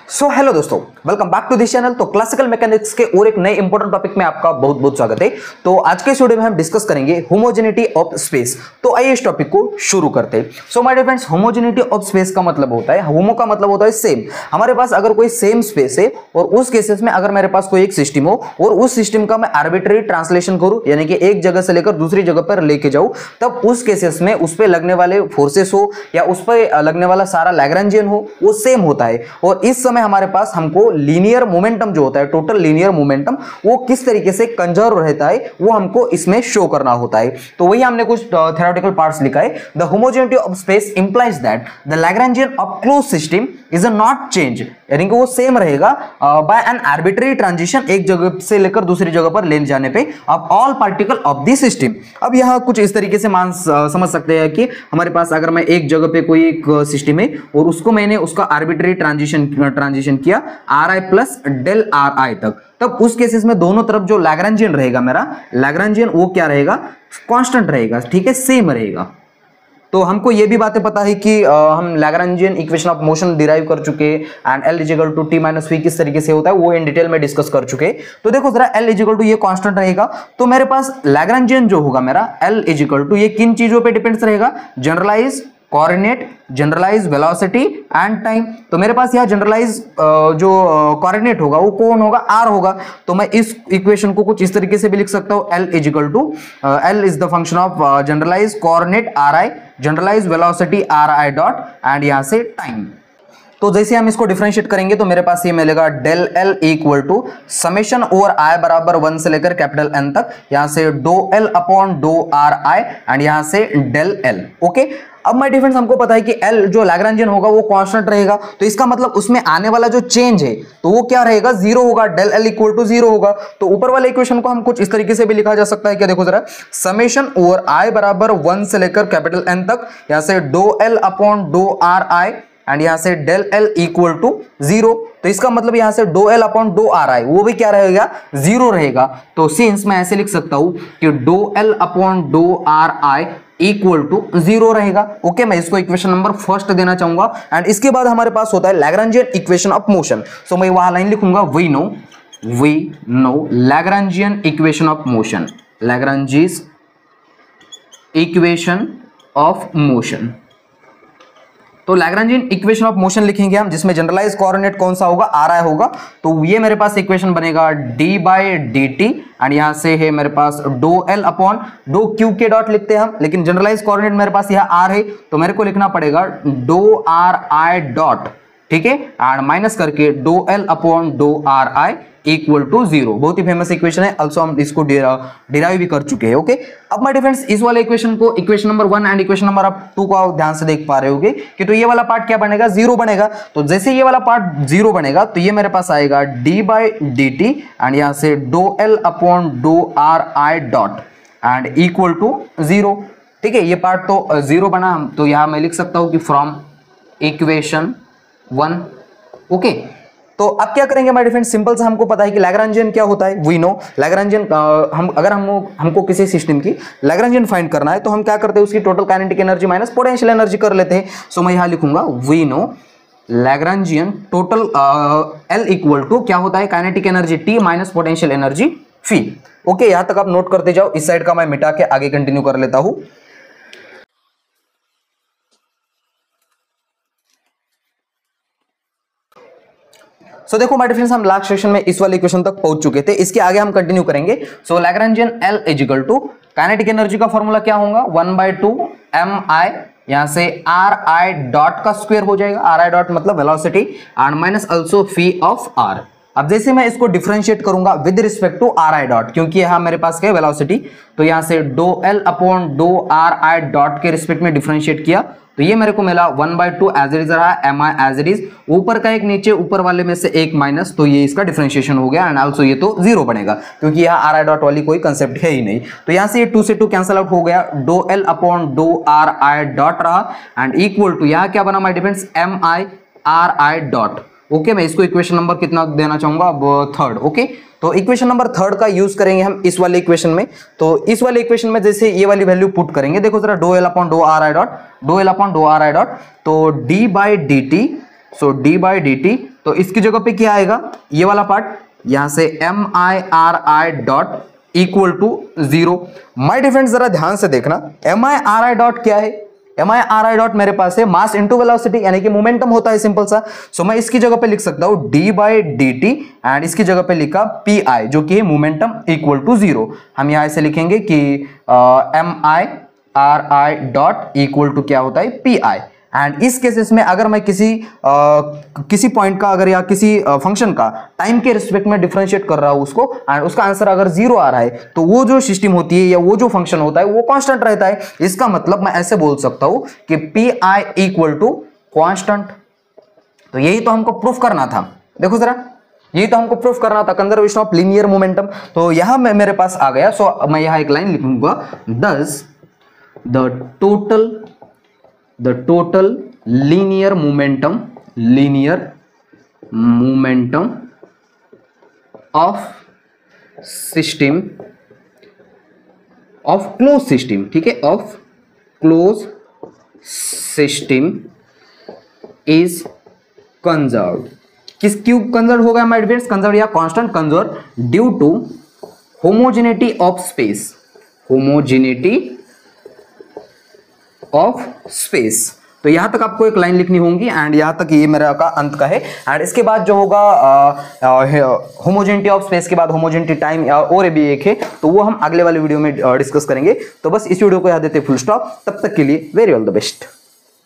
सो hello दोस्तों, welcome back to this channel. तो classical mechanics के और एक नए इंपॉर्टेंट टॉपिक में आपका बहुत बहुत स्वागत है। तो आज के इस वीडियो में हम डिस्कस करेंगे होमोजेनिटी ऑफ स्पेस। तो आइए इस टॉपिक को शुरू करते हैं। So my dear friends, homogeneity of space का मतलब होता है, होमो का मतलब होता है सेम। हमारे पास अगर कोई सेम स्पेस है और उस केसेस में अगर मेरे पास कोई एक सिस्टम हो और उस सिस्टम का मैं आर्बिट्रेरी ट्रांसलेशन करूं, यानी कि एक जगह से लेकर दूसरी जगह पर लेके जाऊं, तब उस केसेस में उस पर लगने वाले फोर्सेस हो या उस पर लगने वाला सारा लैग्रेंजियन हो, वो सेम होता है। और इस समय हमारे पास हमको लीनियर मोमेंटम जो होता है, टोटल लीनियर मोमेंटम, वो किस तरीके से कंजर्व रहता है वो हमको इसमें शो करना होता है। तो वही हमने कुछ थ्योरेटिकल पार्ट्स लिखा है। The homogeneity of space implies that the Lagrangian of close system is a not change, यानी कि वो सेम रहेगा बाय एन आर्बिट्रेरी ट्रांजिशन, एक जगह से लेकर दूसरी जगह पर ले जाने पे, of all particle of the system. अब यहां कुछ इस तरीके से समझ सकते हैं कि हमारे पास अगर मैं एक जगह पे कोई एक सिस्टम है और उसको मैंने उसका आर्बिट्रेरी ट्रांजिशन किया R I plus del R I तक, तब उस केसेस में दोनों तरफ जो लैग्रेंजियन रहेगा, मेरा लैग्रेंजियन वो क्या रहेगा, कांस्टेंट रहेगा, ठीक है, सेम रहेगा। तो हमको ये भी बातें पता है कि हम Lagrangian equation of motion derive कर चुके हैं and L equal to T minus V किस तरीके से होता है वो इन डिटेल में डिस्कस कर चुके हैं। तो देखो जरा, L इक्वल टू ये कांस्टेंट रहेगा, तो मेरे पास लैग्रेंजियन जो होगा मेरा L इक्वल टू ये किन चीजों पे डिपेंड्स रहेगा, generalise coordinate, generalise velocity and time. तो मेरे पास यह जनरलाइज जो कोऑर्डिनेट होगा वो कौन होगा, r होगा। तो मैं इस इक्वेशन को कुछ इस तरीके से भी लिख सकता हूं, L equal to L is the function of generalise coordinate ri, generalise velocity ri dot and यहां से टाइम। तो जैसे हम इसको डिफरेंशिएट करेंगे तो मेरे पास ये मिलेगा del L equal to summation over I बराबर 1 से लेकर कैपिटल एन तक, यहां से do L upon dough are I and यहां से डेल एल। ओके, अब माय डिफरेंस हमको पता है कि L जो लैग्रेंजियन होगा वो कांस्टेंट रहेगा, तो इसका मतलब उसमें आने वाला जो चेंज है तो वो क्या रहेगा, जीरो होगा, del L equal to zero होगा। तो ऊपर वाले इक्वेशन को हम कुछ इस तरीके से भी लिखा जा सकता है, क्या देखो जरा, समेशन ओवर I बराबर 1 से लेकर कैपिटल N तक, यहां से do L upon dough are I and यहां से del L equal to zero. तो इसका मतलब यहां से do L upon dough are I वो भी क्या रहेगा, जीरो रहेगा। तो सिंस मैं ऐसे लिख सकता हूं कि do L upon dough are I equal to zero रहेगा। ओके, मैं इसको इक्वेशन नंबर फर्स्ट देना चाहूंगा। एंड इसके बाद हमारे पास होता है Lagrangian equation of motion. So मैं वहां लाइन लिखूंगा, we know Lagrangian equation of motion, Lagrange's equation of motion. तो लैग्रेंजियन इक्वेशन ऑफ मोशन लिखेंगे हम, जिसमें जनरलाइज कोऑर्डिनेट कौन सा होगा, आर आई होगा। तो ये मेरे पास इक्वेशन बनेगा d by D T and यहां से है मेरे पास डो एल अपॉन डो क्यू के डॉट लिखते हैं हम, लेकिन जनरलाइज कोऑर्डिनेट मेरे पास यह आर है तो मेरे को लिखना पड़ेगा डो आर आई डॉट, ठीक है, एंड माइनस करके do L upon dough are I equal to zero. बहुत ही फेमस इक्वेशन है, ऑल्सो हम इसको डिराइव भी कर चुके हैं। ओके, अब माय डिफरेंस इस वाले इक्वेशन को, equation number 1 and equation number 2 को आप ध्यान से देख पा रहे होगे कि तो ये वाला पार्ट क्या बनेगा, जीरो बनेगा। तो जैसे ये वाला पार्ट जीरो बनेगा तो ये मेरे पास आएगा D by D T and यहां से do L upon dough are I dot and equal to zero. ठीक है, ये पार्ट तो जीरो बना, तो यहां मैं लिख सकता हूं कि फ्रॉम इक्वेशन 1। ओके, तो अब क्या करेंगे माय डिफरेंस, सिंपल सा हमको पता है कि लैग्रेंजियन क्या होता है, वी नो लैग्रेंजियन। हमको किसी सिस्टम की लैग्रेंजियन फाइंड करना है तो हम क्या करते हैं, उसकी total kinetic energy minus potential energy कर लेते हैं। सो मैं यहां लिखूंगा, we know Lagrangian total L equal to क्या होता है, kinetic energy T minus potential energy phi. Okay, यहां तक आप नोट करते जाओ, इस साइड का मैं मिटा के आगे कंटिन्यू कर लेता हूं। सो देखो माय डिफरेंस, हम लास्ट सेशन में इस वाले इक्वेशन तक पहुंच चुके थे, इसके आगे हम कंटिन्यू करेंगे। So Lagrangian L equal to kinetic energy का फॉर्मूला क्या होगा, 1/2 mi, यहां से आर आई डॉट का स्क्वायर हो जाएगा, आर आई डॉट मतलब velocity and minus also phi of r. अब जैसे मैं इसको डिफरेंशिएट करूंगा with respect to r I dot, क्योंकि यहां मेरे पास क्या है, वेलोसिटी, तो यहां से do L upon dough are I dot के रिस्पेक्ट में डिफरेंशिएट किया तो ये मेरे को मिला 1/2 एज इट इज रहा, M I as it is, ऊपर का एक नीचे, ऊपर वाले में से एक माइनस, तो ये इसका डिफरेंशिएशन हो गया एंड आल्सो ये तो जीरो बनेगा क्योंकि यहाँ आर आई डॉट वाली कोई कंसेप्ट है ही नहीं। तो यहाँ से ये 2 से 2 कैंसल आउट हो गया, do L upon dough are I dot रहा एंड इक्वल टू यहाँ क्या बना my difference, M I R I dot. Okay, मैं इसको इक्वेशन नंबर कितना देना चाहूंगा अब, थर्ड। ओके, तो इक्वेशन नंबर थर्ड का यूज करेंगे हम इस वाले इक्वेशन में। तो इस वाले इक्वेशन में जैसे ये वाली वैल्यू पुट करेंगे, देखो जरा, डो L upon dough are I dot, डो L upon dough are I dot, तो d by D t, so d by D t, तो इसकी जगह पे क्या आएगा, ये वाला पार्ट, यहां से M I R I dot equal to 0। My difference जरा ध्यान से देखना, M I R I dot क्या है, M I R I dot मेरे पास है मास इंटू वेलोसिटी, यानी कि मोमेंटम होता है, सिंपल सा। सो मैं इसकी जगह पे लिख सकता हूं D by D T, and इसकी जगह पे लिखा पी आई, जो कि है मोमेंटम इक्वल टू 0। हम यहां से लिखेंगे कि M I R I dot equal to क्या होता है, पी आई। एंड इस केसेस में अगर मैं किसी पॉइंट का, अगर या किसी फंक्शन का टाइम के रिस्पेक्ट में डिफरेंशिएट कर रहा हूं उसको, एंड उसका आंसर अगर 0 आ रहा है, तो वो जो सिस्टम होती है या वो जो फंक्शन होता है वो कांस्टेंट रहता है। इसका मतलब मैं ऐसे बोल सकता हूं कि P I equal to constant. तो यही तो हमको प्रूफ करना था, देखो जरा, यही तो हमको प्रूफ करना था, कंजर्वेशन ऑफ लीनियर मोमेंटम। तो यहां मेरे पास आ गया। सो मैं यहां एक लाइन लिखूंगा, दस the total linear momentum of system of closed system, ठीक है, of closed system is conserved। क्यों कंजर्व होगा माय डियर्स, कंजर्व या constant conserve, due to homogeneity of space, homogeneity of space. तो यहां तक आपको एक लाइन लिखनी होगी, एंड यहां तक ये मेरा का अंत का है। एंड इसके बाद जो होगा होमोजेनिटी ऑफ स्पेस के बाद होमोजेनिटी टाइम और भी एक है, तो वो हम अगले वाले वीडियो में डिस्कस करेंगे। तो बस इस वीडियो को यहां देते फुल स्टॉप। तब तक के लिए वेरी ऑल द बेस्ट।